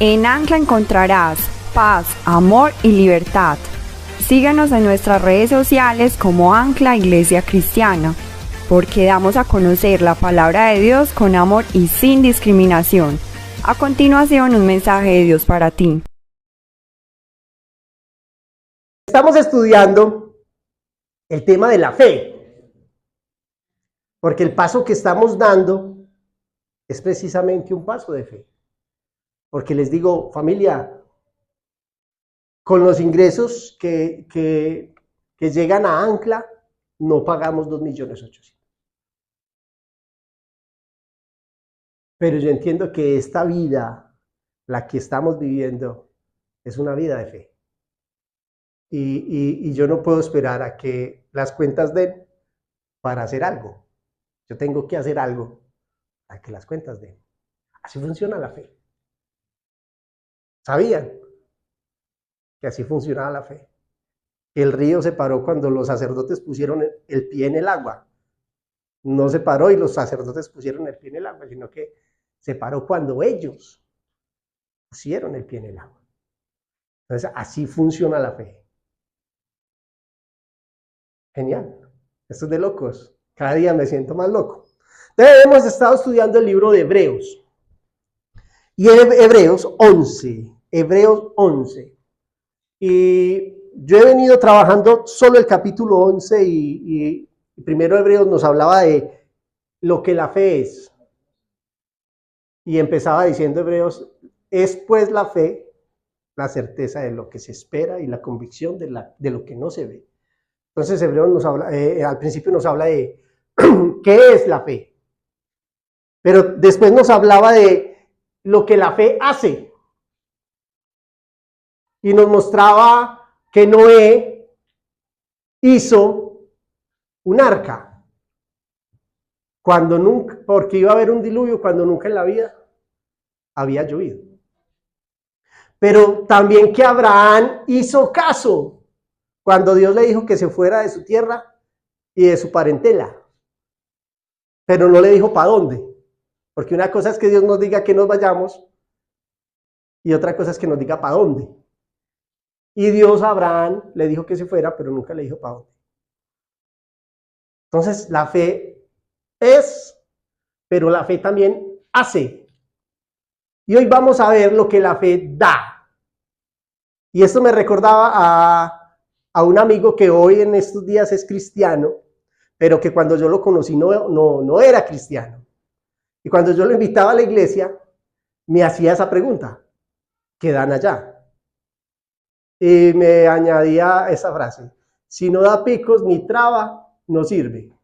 En Ancla encontrarás paz, amor y libertad. Síguenos en nuestras redes sociales como Ancla Iglesia Cristiana, porque damos a conocer la palabra de Dios con amor y sin discriminación. A continuación, un mensaje de Dios para ti. Estamos estudiando el tema de la fe, porque el paso que estamos dando es precisamente un paso de fe. Porque les digo, familia, con los ingresos que llegan a Ancla, no pagamos 2.800.000. Pero yo entiendo que esta vida, la que estamos viviendo, es una vida de fe. Y yo no puedo esperar a que las cuentas den para hacer algo. Yo tengo que hacer algo para que las cuentas den. Así funciona la fe. ¿Sabían que así funcionaba la fe? El río se paró cuando los sacerdotes pusieron el pie en el agua. No se paró y los sacerdotes pusieron el pie en el agua, sino que se paró cuando ellos pusieron el pie en el agua. Entonces, así funciona la fe. Genial. Esto es de locos. Cada día me siento más loco. Entonces, hemos estado estudiando el libro de Hebreos. Y Hebreos 11. Hebreos 11. Y yo he venido trabajando solo el capítulo 11 y primero Hebreos nos hablaba de lo que la fe es. Y empezaba diciendo Hebreos, es pues la fe, la certeza de lo que se espera y la convicción de lo que no se ve. Entonces Hebreos nos habla, al principio nos habla de qué es la fe. Pero después nos hablaba de lo que la fe hace. Y nos mostraba que Noé hizo un arca. Cuando nunca, porque iba a haber un diluvio cuando nunca en la vida había llovido. Pero también que Abraham hizo caso cuando Dios le dijo que se fuera de su tierra y de su parentela. Pero no le dijo para dónde. Porque una cosa es que Dios nos diga que nos vayamos y otra cosa es que nos diga para dónde. Y Dios a Abraham le dijo que se fuera, pero nunca le dijo para dónde. Entonces la fe es, pero la fe también hace. Y hoy vamos a ver lo que la fe da. Y esto me recordaba a un amigo que hoy en estos días es cristiano, pero que cuando yo lo conocí no era cristiano. Y cuando yo lo invitaba a la iglesia, me hacía esa pregunta, ¿qué dan allá? Y me añadía esa frase, si no da picos ni traba, no sirve.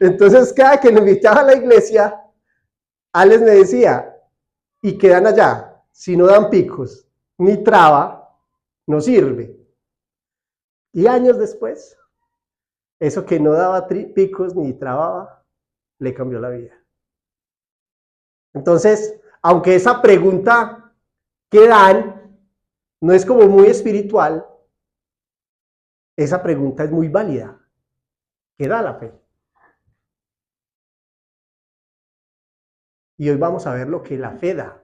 Entonces cada que lo invitaba a la iglesia, Alex me decía, ¿y qué dan allá? Si no dan picos ni traba, no sirve. Y años después, eso que no daba picos ni trababa, le cambió la vida. Entonces, aunque esa pregunta que dan no es como muy espiritual, esa pregunta es muy válida. ¿Qué da la fe? Y hoy vamos a ver lo que la fe da.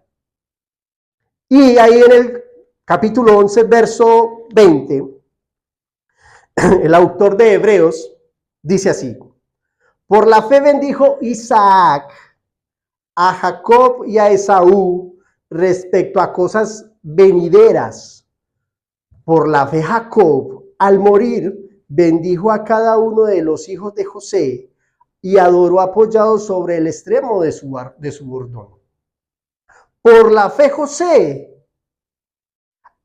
Y ahí en el capítulo 11, verso 20, el autor de Hebreos dice así, por la fe bendijo Isaac a Jacob y a Esaú respecto a cosas venideras. Por la fe Jacob, al morir, bendijo a cada uno de los hijos de José y adoró apoyado sobre el extremo de su bordón. Por la fe José,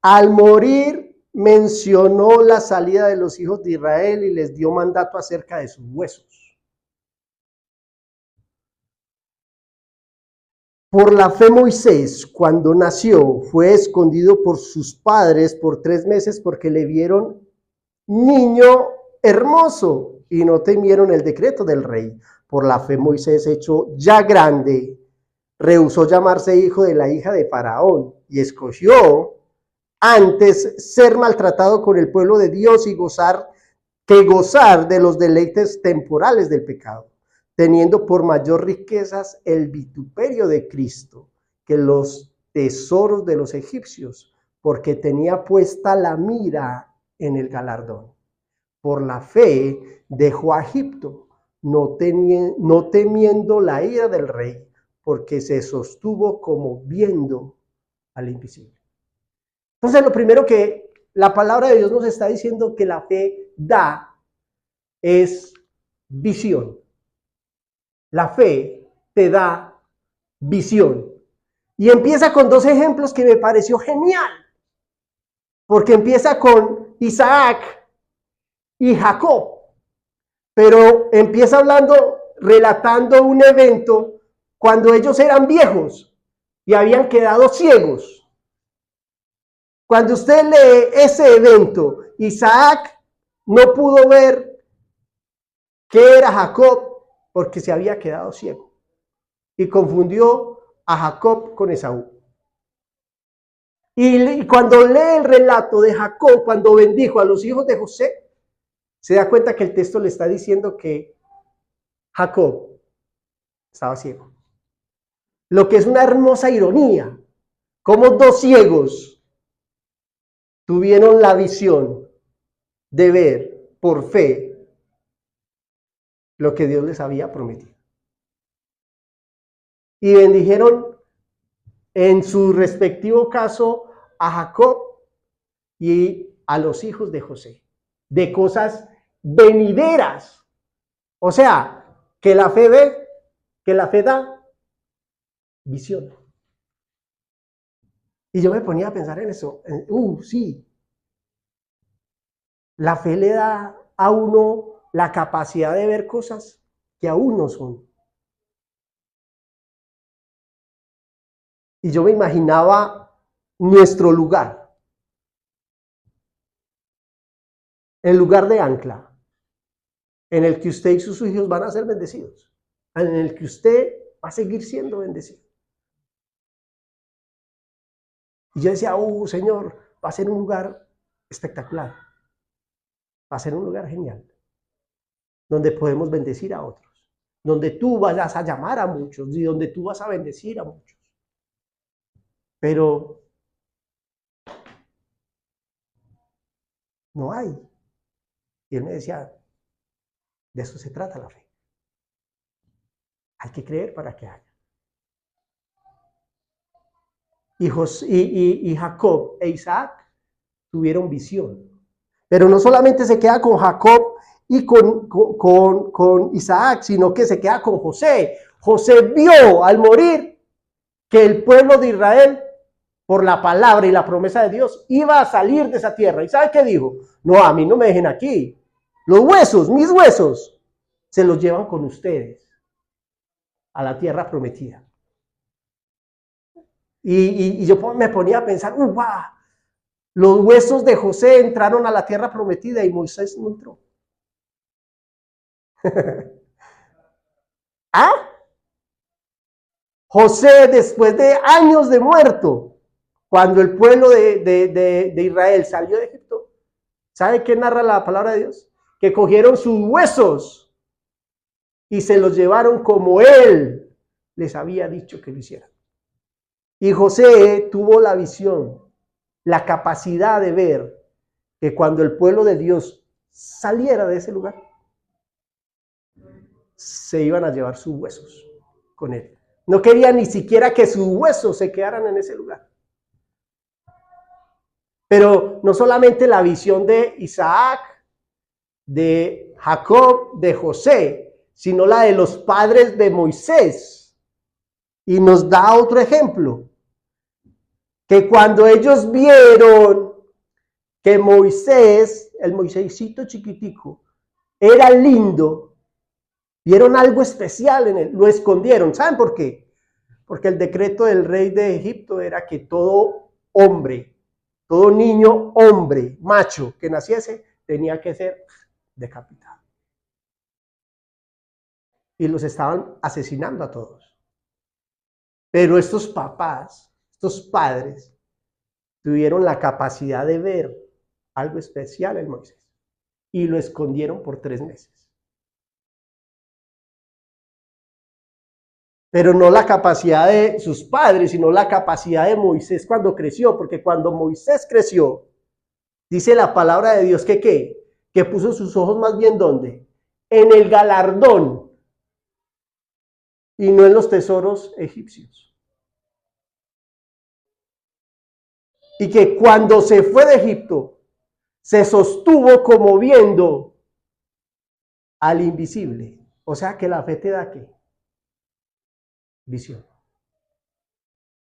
al morir, mencionó la salida de los hijos de Israel y les dio mandato acerca de sus huesos. Por la fe Moisés, cuando nació, fue escondido por sus padres por 3 meses porque le vieron niño hermoso y no temieron el decreto del rey. Por la fe Moisés, hecho ya grande, rehusó llamarse hijo de la hija de Faraón y escogió antes ser maltratado con el pueblo de Dios y gozar de los deleites temporales del pecado, teniendo por mayor riquezas el vituperio de Cristo que los tesoros de los egipcios, porque tenía puesta la mira en el galardón. Por la fe dejó a Egipto, no temiendo la ira del rey, porque se sostuvo como viendo al invisible. Entonces, lo primero que la palabra de Dios nos está diciendo que la fe da es visión. La fe te da visión. Y empieza con dos ejemplos que me pareció genial, porque empieza con Isaac y Jacob, pero empieza relatando un evento cuando ellos eran viejos y habían quedado ciegos. Cuando usted lee ese evento, Isaac no pudo ver qué era Jacob porque se había quedado ciego y confundió a Jacob con Esaú. Y cuando lee el relato de Jacob, cuando bendijo a los hijos de José, se da cuenta que el texto le está diciendo que Jacob estaba ciego. Lo que es una hermosa ironía, como dos ciegos tuvieron la visión de ver por fe lo que Dios les había prometido. Y bendijeron en su respectivo caso a Jacob y a los hijos de José, de cosas venideras. O sea, que la fe ve, que la fe da visión. Y yo me ponía a pensar en eso. Sí. La fe le da a uno la capacidad de ver cosas que aún no son. Y yo me imaginaba nuestro lugar, el lugar de ancla, en el que usted y sus hijos van a ser bendecidos, en el que usted va a seguir siendo bendecido. Y yo decía, Señor, va a ser un lugar espectacular, va a ser un lugar genial, donde podemos bendecir a otros, donde tú vas a llamar a muchos y donde tú vas a bendecir a muchos. Pero no hay. Y él me decía, de eso se trata la fe. Hay que creer para que haya. Y Jacob e Isaac tuvieron visión. Pero no solamente se queda con Jacob y con Isaac, sino que se queda con José. José vio al morir que el pueblo de Israel, por la palabra y la promesa de Dios, iba a salir de esa tierra. ¿Y sabe qué dijo? No, a mí no me dejen aquí. Los huesos, mis huesos, se los llevan con ustedes a la tierra prometida. Y yo me ponía a pensar, wow, los huesos de José entraron a la tierra prometida y Moisés no entró. ¿Ah? José, después de años de muerto, cuando el pueblo de Israel salió de Egipto, ¿sabe qué narra la palabra de Dios? Que cogieron sus huesos y se los llevaron como él les había dicho que lo hicieran. Y José tuvo la visión, la capacidad de ver que cuando el pueblo de Dios saliera de ese lugar, se iban a llevar sus huesos con él. No quería ni siquiera que sus huesos se quedaran en ese lugar. Pero no solamente la visión de Isaac, de Jacob, de José, sino la de los padres de Moisés. Y nos da otro ejemplo, que cuando ellos vieron que Moisés, el Moisésito chiquitico, era lindo, vieron algo especial en él, lo escondieron. ¿Saben por qué? Porque el decreto del rey de Egipto era que todo hombre, todo niño hombre, macho, que naciese, tenía que ser decapitado. Y los estaban asesinando a todos. Pero estos papás, estos padres, tuvieron la capacidad de ver algo especial en Moisés y lo escondieron por 3 meses. pero no la capacidad de sus padres, sino la capacidad de Moisés cuando creció, porque cuando Moisés creció, dice la palabra de Dios que ¿qué? Que puso sus ojos más bien ¿dónde? En el galardón y no en los tesoros egipcios. Y que cuando se fue de Egipto, se sostuvo como viendo al invisible. O sea que la fe te da ¿qué? Visión.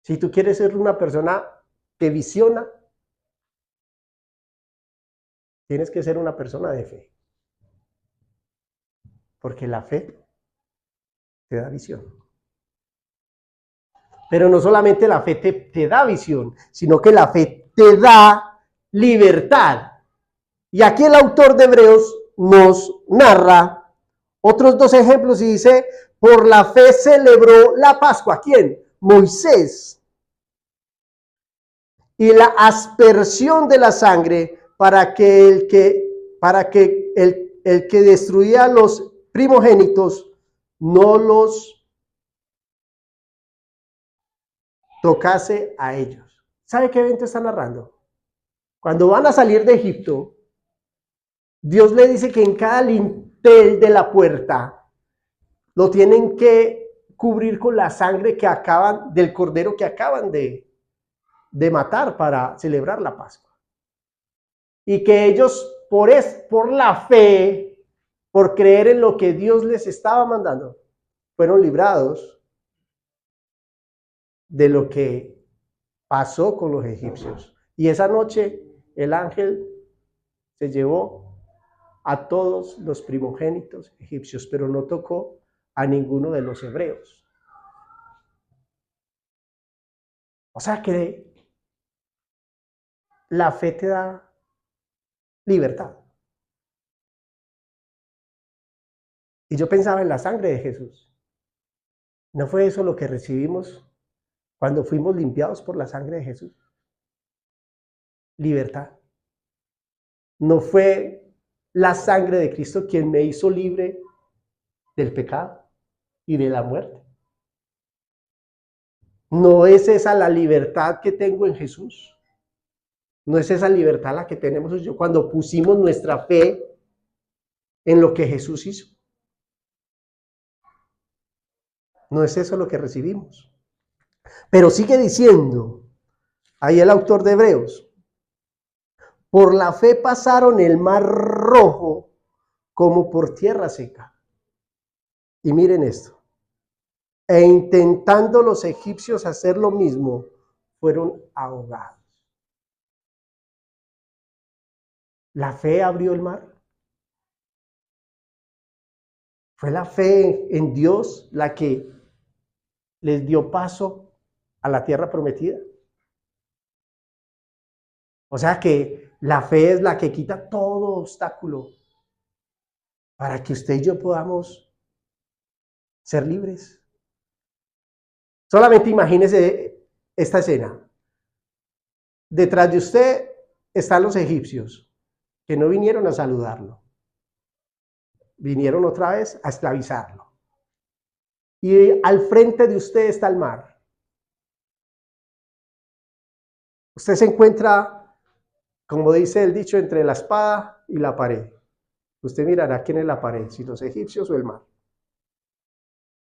Si tú quieres ser una persona que visiona, tienes que ser una persona de fe. Porque la fe te da visión. Pero no solamente la fe te da visión, sino que la fe te da libertad. Y aquí el autor de Hebreos nos narra otros dos ejemplos y dice, por la fe celebró la Pascua. ¿Quién? Moisés. Y la aspersión de la sangre para que el que destruía los primogénitos no los tocase a ellos. ¿Sabe qué evento está narrando? Cuando van a salir de Egipto, Dios le dice que en cada lintel de la puerta lo tienen que cubrir con la sangre que acaban del cordero que acaban de matar para celebrar la Pascua. Y que ellos por la fe, por creer en lo que Dios les estaba mandando, fueron librados de lo que pasó con los egipcios. Y esa noche el ángel se llevó a todos los primogénitos egipcios, pero no tocó a ninguno de los hebreos. O sea que la fe te da libertad. Y yo pensaba en la sangre de Jesús. ¿No fue eso lo que recibimos cuando fuimos limpiados por la sangre de Jesús? Libertad. ¿No fue la sangre de Cristo quien me hizo libre del pecado y de la muerte? ¿No es esa la libertad que tengo en Jesús? ¿No es esa libertad la que tenemos cuando pusimos nuestra fe en lo que Jesús hizo? ¿No es eso lo que recibimos? Pero sigue diciendo, ahí el autor de Hebreos, por la fe pasaron el mar rojo como por tierra seca. Y miren esto, e intentando los egipcios hacer lo mismo, fueron ahogados. ¿La fe abrió el mar? ¿Fue la fe en Dios la que les dio paso a la tierra prometida? O sea que la fe es la que quita todo obstáculo para que usted y yo podamos ser libres. Solamente imagínese esta escena. Detrás de usted están los egipcios que no vinieron a saludarlo. Vinieron otra vez a esclavizarlo. Y al frente de usted está el mar. Usted se encuentra, como dice el dicho, entre la espada y la pared. Usted mirará quién es la pared, si los egipcios o el mar.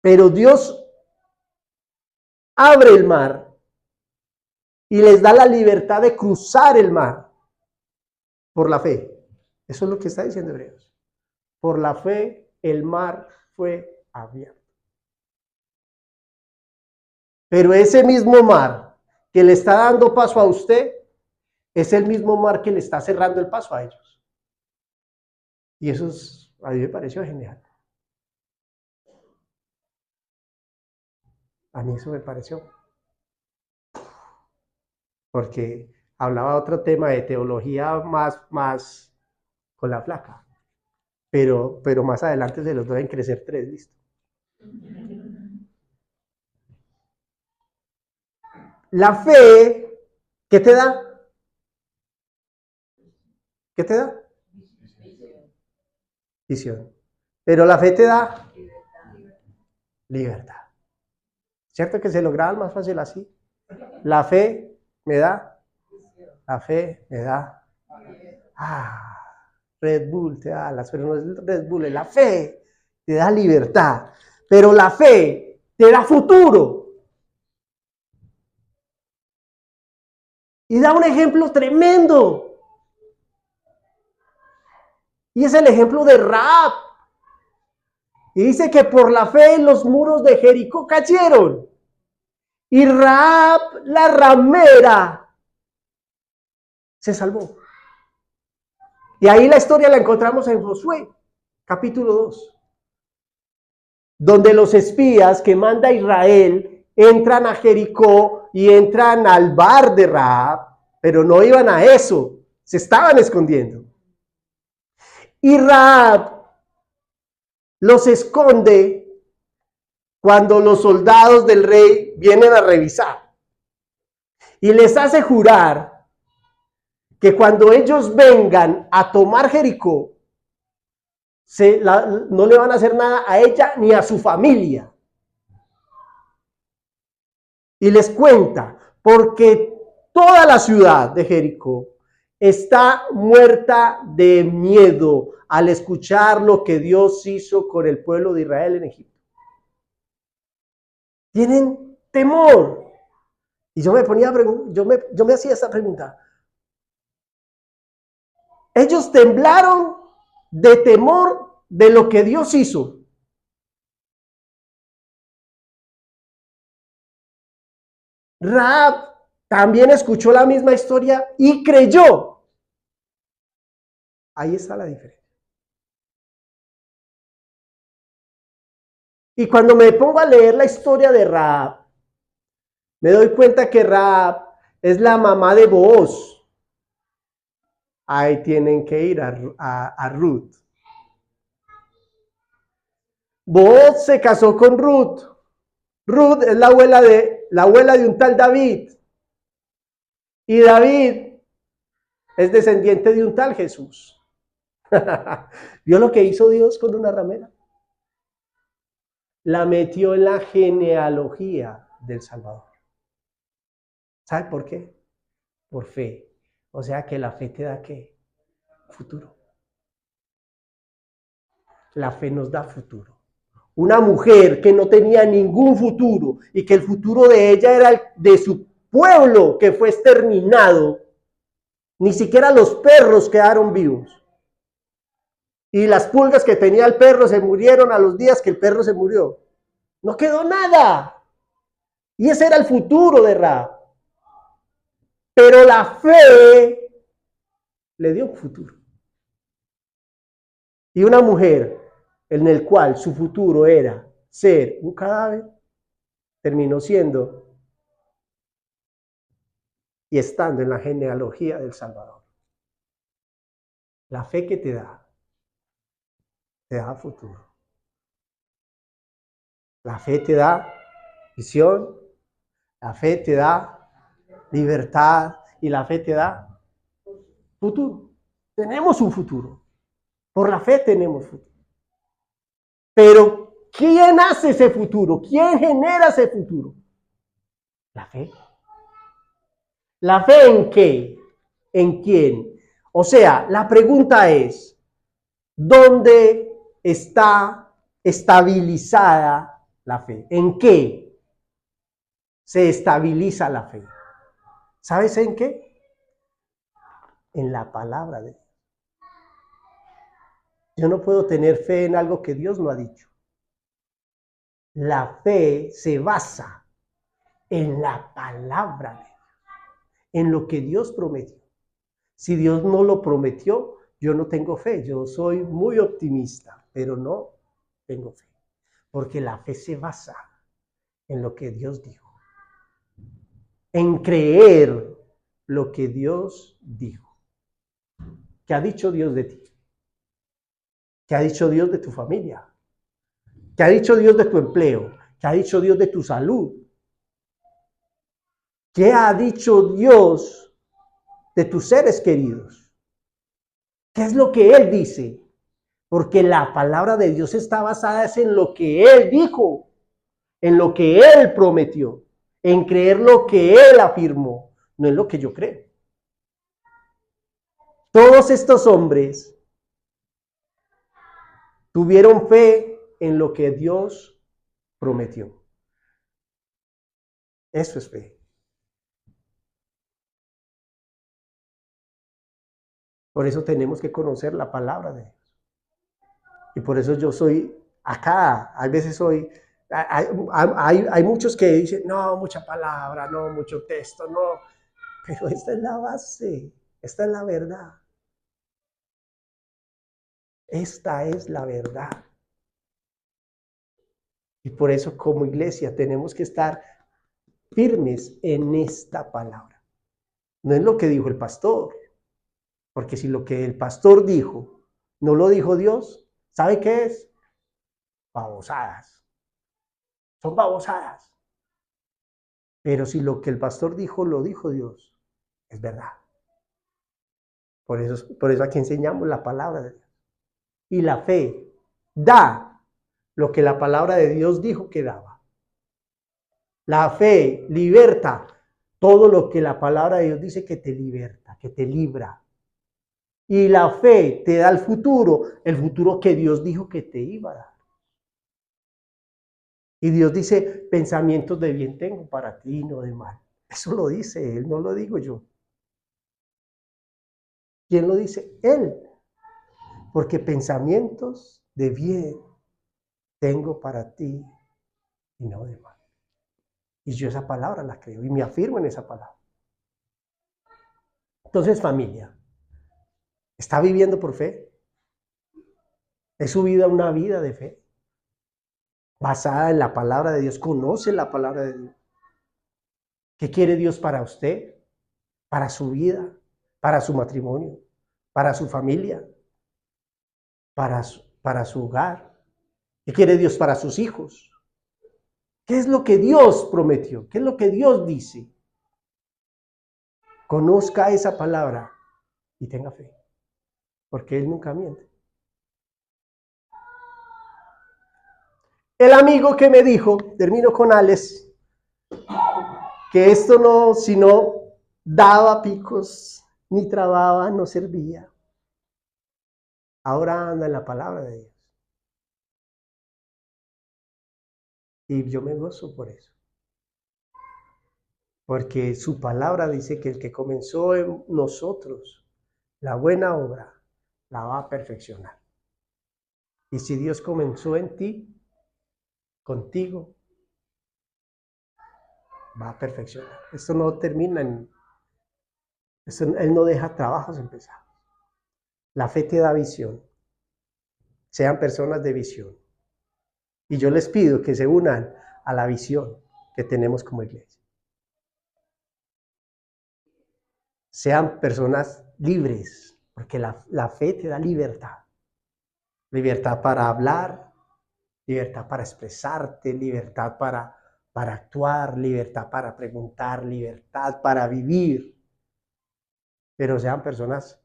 Pero Dios abre el mar y les da la libertad de cruzar el mar por la fe. Eso es lo que está diciendo Hebreos. Por la fe el mar fue abierto. Pero ese mismo mar que le está dando paso a usted es el mismo mar que le está cerrando el paso a ellos. Y eso a mí me pareció genial. A mí eso me pareció. Porque hablaba otro tema de teología más con la flaca. Pero más adelante se los deben crecer 3, listo. La fe, ¿qué te da? ¿Qué te da? Visión. Pero la fe te da libertad. ¿Cierto que se lograban más fácil así? La fe me da, la fe me da. Red Bull te da alas, pero no es Red Bull, es la fe, te da libertad. Pero la fe te da futuro. Y da un ejemplo tremendo. Y es el ejemplo de Rahab. Y dice que por la fe los muros de Jericó cayeron. Y Rahab, la ramera, se salvó. Y ahí la historia la encontramos en Josué, capítulo 2. Donde los espías que manda Israel entran a Jericó y entran al bar de Rahab, pero no iban a eso, se estaban escondiendo. Y Rahab los esconde cuando los soldados del rey vienen a revisar. Y les hace jurar que cuando ellos vengan a tomar Jericó, no le van a hacer nada a ella ni a su familia. Y les cuenta, porque toda la ciudad de Jericó está muerta de miedo al escuchar lo que Dios hizo con el pueblo de Israel en Egipto. Tienen temor. Y yo me ponía yo me hacía esta pregunta. Ellos temblaron de temor de lo que Dios hizo. Rahab también escuchó la misma historia y creyó. Ahí está la diferencia. Y cuando me pongo a leer la historia de Rahab, me doy cuenta que Rahab es la mamá de Booz. Ahí tienen que ir a Ruth. Booz se casó con Ruth. Ruth es la abuela de un tal David. Y David es descendiente de un tal Jesús. ¿Vio lo que hizo Dios con una ramera? La metió en la genealogía del Salvador. ¿Sabe por qué? Por fe. O sea que la fe te da ¿qué? Futuro. La fe nos da futuro. Una mujer que no tenía ningún futuro y que el futuro de ella era el de su pueblo que fue exterminado. Ni siquiera los perros quedaron vivos. Y las pulgas que tenía el perro se murieron a los días que el perro se murió. No quedó nada. Y ese era el futuro de Rahab. Pero la fe le dio un futuro. Y una mujer en el cual su futuro era ser un cadáver, terminó siendo y estando en la genealogía del Salvador. La fe que te da futuro. La fe te da visión, la fe te da libertad y la fe te da futuro. Tenemos un futuro. Por la fe tenemos futuro. Pero ¿quién hace ese futuro? ¿Quién genera ese futuro? La fe. ¿La fe en qué? ¿En quién? O sea, la pregunta es, ¿dónde está estabilizada la fe? ¿En qué se estabiliza la fe? ¿Sabes en qué? En la palabra de Dios. Yo no puedo tener fe en algo que Dios no ha dicho. La fe se basa en la palabra de Dios, en lo que Dios prometió. Si Dios no lo prometió, yo no tengo fe. Yo soy muy optimista, pero no tengo fe. Porque la fe se basa en lo que Dios dijo. En creer lo que Dios dijo. ¿Qué ha dicho Dios de ti? ¿Qué ha dicho Dios de tu familia? ¿Qué ha dicho Dios de tu empleo? ¿Qué ha dicho Dios de tu salud? ¿Qué ha dicho Dios de tus seres queridos? ¿Qué es lo que Él dice? Porque la palabra de Dios está basada en lo que Él dijo. en lo que Él prometió, en creer lo que Él afirmó, no en lo que yo creo. Todos estos hombres tuvieron fe en lo que Dios prometió. Eso es fe. Por eso tenemos que conocer la palabra de Dios. Y por eso yo soy acá, a veces soy, hay muchos que dicen, no, mucha palabra, no, mucho texto, no. Pero esta es la base, esta es la verdad. Esta es la verdad. Y por eso como iglesia tenemos que estar firmes en esta palabra. No es lo que dijo el pastor, porque si lo que el pastor dijo no lo dijo Dios, ¿sabe qué es? Babosadas. Son babosadas. Pero si lo que el pastor dijo lo dijo Dios, es verdad. Por eso aquí enseñamos la palabra de Dios. Y la fe da lo que la palabra de Dios dijo que daba. La fe liberta todo lo que la palabra de Dios dice que te liberta, que te libra. Y la fe te da el futuro que Dios dijo que te iba a dar. Y Dios dice, pensamientos de bien tengo para ti, no de mal. Eso lo dice Él, no lo digo yo. ¿Quién lo dice? Él. Porque pensamientos de bien tengo para ti y no de mal. Y yo esa palabra la creo y me afirmo en esa palabra. Entonces, familia, ¿está viviendo por fe? ¿Es su vida una vida de fe? Basada en la palabra de Dios. ¿Conoce la palabra de Dios? ¿Qué quiere Dios para usted? Para su vida, para su matrimonio, para su familia, para su hogar. ¿Qué quiere Dios para sus hijos? ¿Qué es lo que Dios prometió? ¿Qué es lo que Dios dice? Conozca esa palabra y tenga fe, porque Él nunca miente. El amigo que me dijo, termino con Alex, que esto no, si no daba picos, ni trababa, no servía. Ahora anda en la palabra de Dios. Y yo me gozo por eso. Porque su palabra dice que el que comenzó en nosotros la buena obra, la va a perfeccionar. Y si Dios comenzó en ti, contigo, va a perfeccionar. Esto no termina Él no deja trabajos empezados. La fe te da visión. Sean personas de visión. Y yo les pido que se unan a la visión que tenemos como iglesia. Sean personas libres, porque la fe te da libertad. Libertad para hablar, libertad para expresarte, libertad para actuar, libertad para preguntar, libertad para vivir. Pero sean personas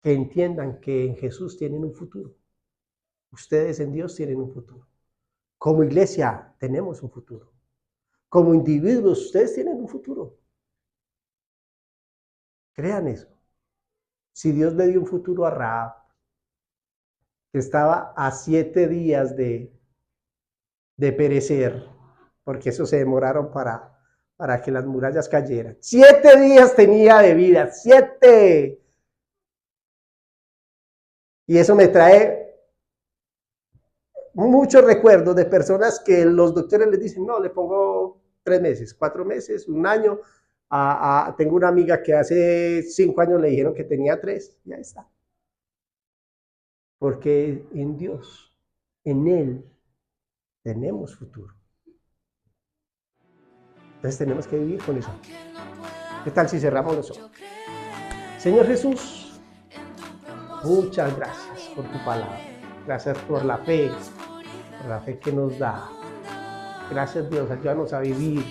que entiendan que en Jesús tienen un futuro. Ustedes en Dios tienen un futuro. Como iglesia tenemos un futuro. Como individuos ustedes tienen un futuro. Crean eso. Si Dios le dio un futuro a Rahab, que estaba a 7 días de perecer, porque eso se demoraron para que las murallas cayeran. 7 días tenía de vida, 7. Y eso me trae muchos recuerdos de personas que los doctores les dicen, no, le pongo 3 meses, 4 meses, 1 año. Tengo una amiga que hace 5 años le dijeron que tenía 3, ya está. Porque en Dios, en Él, tenemos futuro. Entonces tenemos que vivir con eso. ¿Qué tal si cerramos los ojos? Señor Jesús, muchas gracias por tu palabra. Gracias por la fe que nos da. Gracias Dios, ayúdanos a vivir,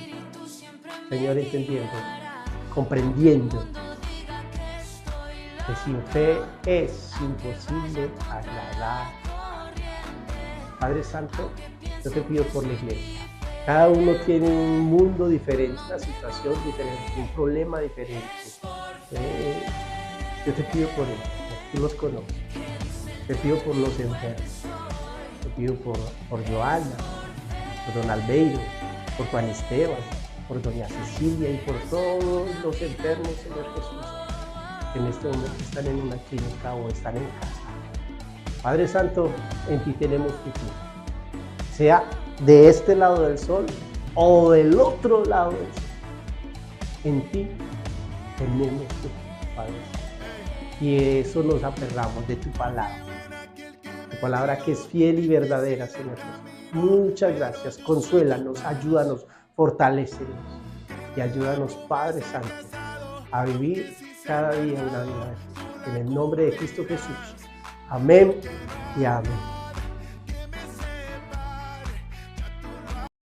Señor, entendiendo, comprendiendo que sin fe es imposible agradar a Dios. Padre Santo, Yo te pido por la iglesia. Cada uno tiene un mundo diferente, una situación diferente, un problema diferente. Yo te pido por ellos, tú los conoces. Te pido por los enfermos. Te pido por Joana, por don Albeiro, por Juan Esteban, por doña Cecilia y por todos los enfermos, Señor Jesús, que en este momento están en una clínica o están en casa. Padre Santo, en ti tenemos futuro. Sea de este lado del sol o del otro lado del sol. En ti tenemos futuro, Padre Santo. Y eso nos aferramos de tu palabra. Tu palabra que es fiel y verdadera, Señor Jesús. Muchas gracias. Consuélanos, ayúdanos, fortalécenos. Y ayúdanos, Padre Santo, a vivir cada día una vida de fe. En el nombre de Cristo Jesús. Amén y amén.